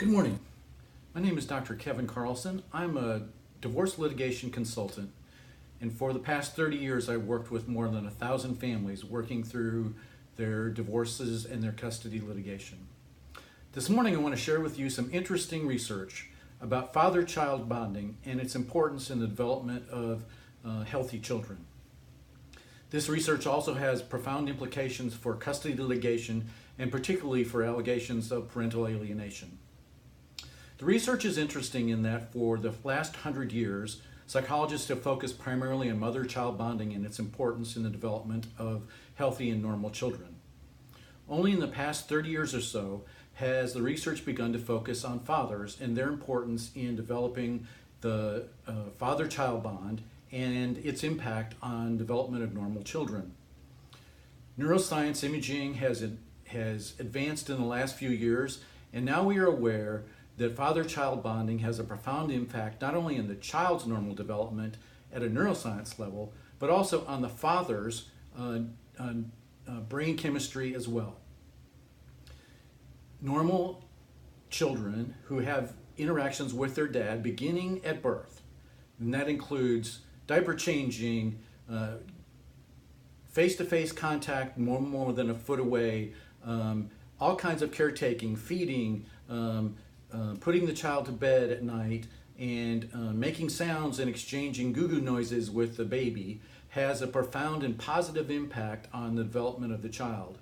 Good morning. My name is Dr. Kevin Karlson. I'm a divorce litigation consultant, and for the past 30 years I've worked with more than 1,000 families working through their divorces and their custody litigation. This morning I want to share with you some interesting research about father-child bonding and its importance in the development of healthy children. This research also has profound implications for custody litigation and particularly for allegations of parental alienation. The research is interesting in that for the last 100 years, psychologists have focused primarily on mother-child bonding and its importance in the development of healthy and normal children. Only in the past 30 years or so has the research begun to focus on fathers and their importance in developing the father-child bond and its impact on development of normal children. Neuroscience imaging has advanced in the last few years, and now we are aware that father-child bonding has a profound impact not only in the child's normal development at a neuroscience level, but also on the father's brain chemistry as well. Normal children who have interactions with their dad beginning at birth, and that includes diaper changing, face-to-face contact more than a foot away, all kinds of caretaking, feeding, putting the child to bed at night, and making sounds and exchanging goo-goo noises with the baby has a profound and positive impact on the development of the child.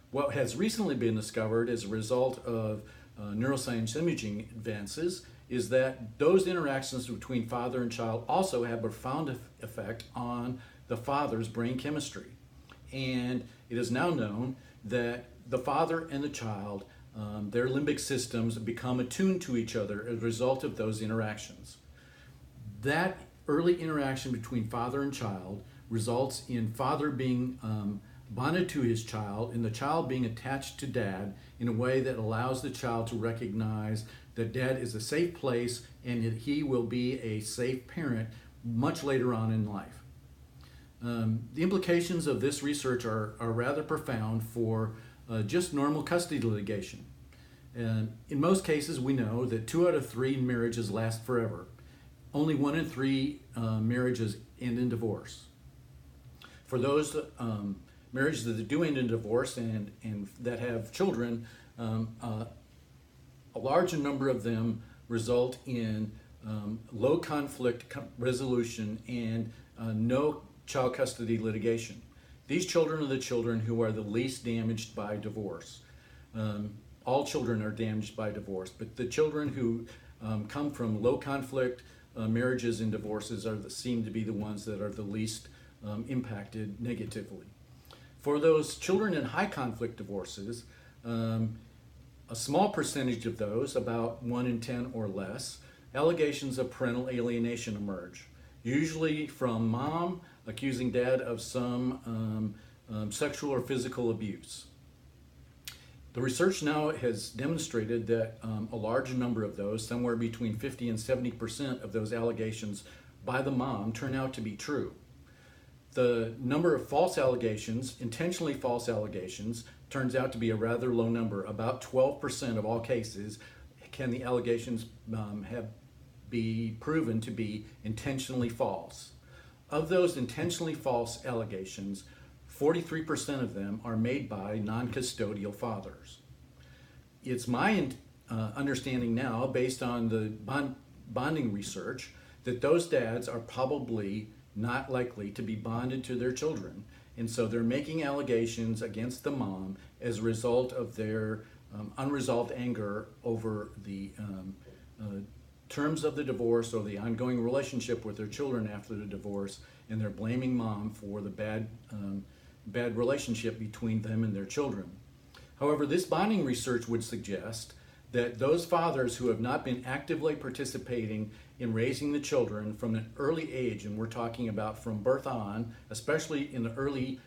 What has recently been discovered as a result of neuroscience imaging advances is that those interactions between father and child also have a profound effect on the father's brain chemistry. And it is now known that the father and the child, their limbic systems become attuned to each other as a result of those interactions. That early interaction between father and child results in father being bonded to his child and the child being attached to dad in a way that allows the child to recognize that dad is a safe place and that he will be a safe parent much later on in life. The implications of this research are rather profound for just normal custody litigation. And in most cases, we know that 2 out of 3 marriages last forever. Only 1 in 3 marriages end in divorce. For those marriages that do end in divorce and that have children, a large number of them result in low conflict resolution and no child custody litigation. These children are the children who are the least damaged by divorce. All children are damaged by divorce, but the children who come from low conflict marriages and divorces seem to be the ones that are the least impacted negatively. For those children in high conflict divorces, a small percentage of those, about 1 in 10 or less, allegations of parental alienation emerge, usually from mom accusing dad of some sexual or physical abuse. The research now has demonstrated that a large number of those, somewhere between 50 and 70% of those allegations by the mom, turn out to be true. The number of false allegations, intentionally false allegations, turns out to be a rather low number. About 12% of all cases can the allegations be proven to be intentionally false. Of those intentionally false allegations, 43% of them are made by non-custodial fathers. It's my understanding now, based on the bonding research, that those dads are probably not likely to be bonded to their children, and so they're making allegations against the mom as a result of their unresolved anger over the terms of the divorce or the ongoing relationship with their children after the divorce, and they're blaming mom for the bad relationship between them and their children. However, this bonding research would suggest that those fathers who have not been actively participating in raising the children from an early age, and we're talking about from birth on, especially in the early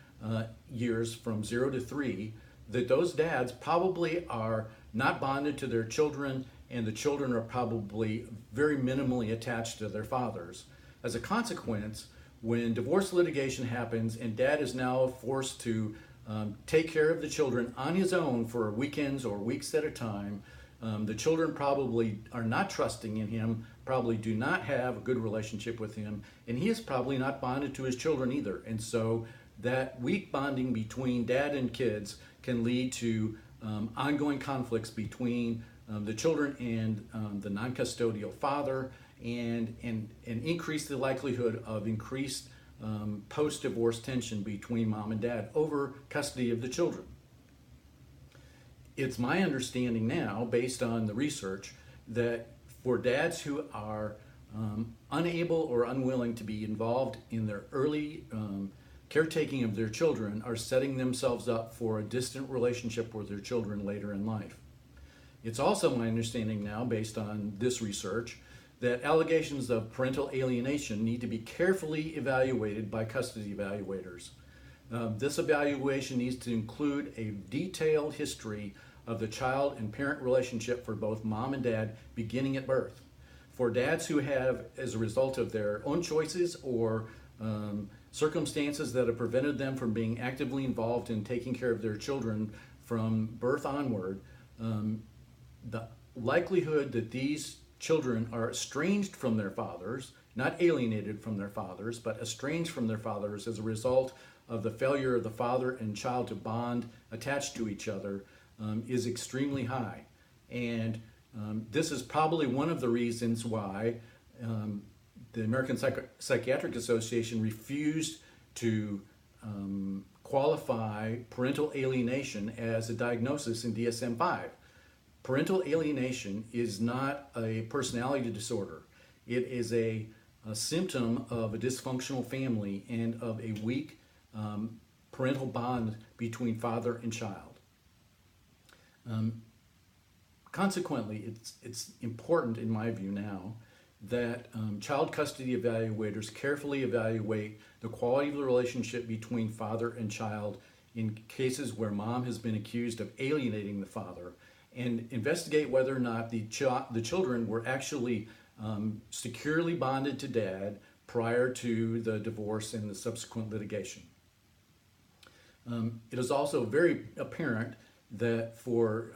years from 0 to 3, that those dads probably are not bonded to their children, and the children are probably very minimally attached to their fathers. As a consequence, when divorce litigation happens and dad is now forced to take care of the children on his own for weekends or weeks at a time, The children probably are not trusting in him, probably do not have a good relationship with him, and he is probably not bonded to his children either. And so that weak bonding between dad and kids can lead to ongoing conflicts between the children and the non-custodial father, and increase the likelihood of increased post-divorce tension between mom and dad over custody of the children. It's my understanding now, based on the research, that for dads who are unable or unwilling to be involved in their early caretaking of their children are setting themselves up for a distant relationship with their children later in life. It's also my understanding now, based on this research, that allegations of parental alienation need to be carefully evaluated by custody evaluators. This evaluation needs to include a detailed history of the child and parent relationship for both mom and dad beginning at birth. For dads who have, as a result of their own choices or circumstances that have prevented them from being actively involved in taking care of their children from birth onward, the likelihood that these children are estranged from their fathers, not alienated from their fathers, but estranged from their fathers as a result of the failure of the father and child to bond attached to each other, is extremely high. And this is probably one of the reasons why the American Psychiatric Association refused to qualify parental alienation as a diagnosis in DSM-5. Parental alienation is not a personality disorder. It is a symptom of a dysfunctional family and of a weak parental bond between father and child. Consequently, it's important, in my view now, that child custody evaluators carefully evaluate the quality of the relationship between father and child in cases where mom has been accused of alienating the father, and investigate whether or not the children were actually securely bonded to dad prior to the divorce and the subsequent litigation. It is also very apparent that for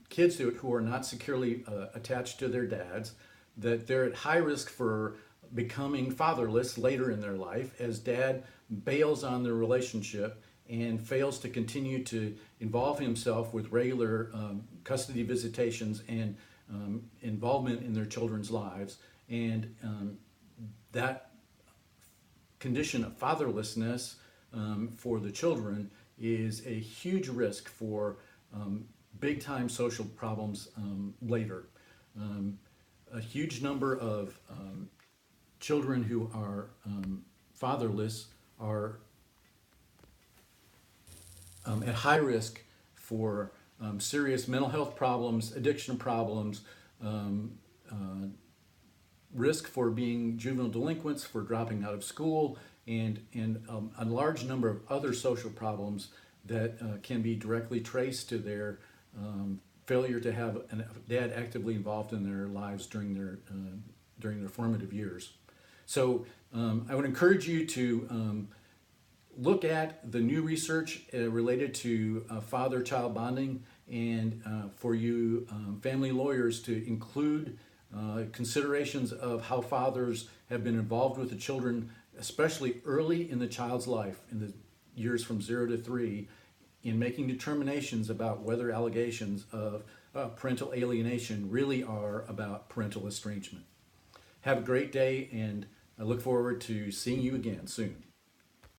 kids who are not securely attached to their dads, that they're at high risk for becoming fatherless later in their life as dad bails on their relationship and fails to continue to involve himself with regular custody visitations and involvement in their children's lives. And that condition of fatherlessness for the children is a huge risk for big time social problems later. A huge number of children who are fatherless are at high risk for serious mental health problems, addiction problems, risk for being juvenile delinquents, for dropping out of school, and a large number of other social problems that can be directly traced to their failure to have a dad actively involved in their lives during their formative years. So I would encourage you to look at the new research related to father-child bonding, and for you family lawyers to include considerations of how fathers have been involved with the children, especially early in the child's life, in the years from 0 to 3, in making determinations about whether allegations of parental alienation really are about parental estrangement. Have a great day, and I look forward to seeing you again soon.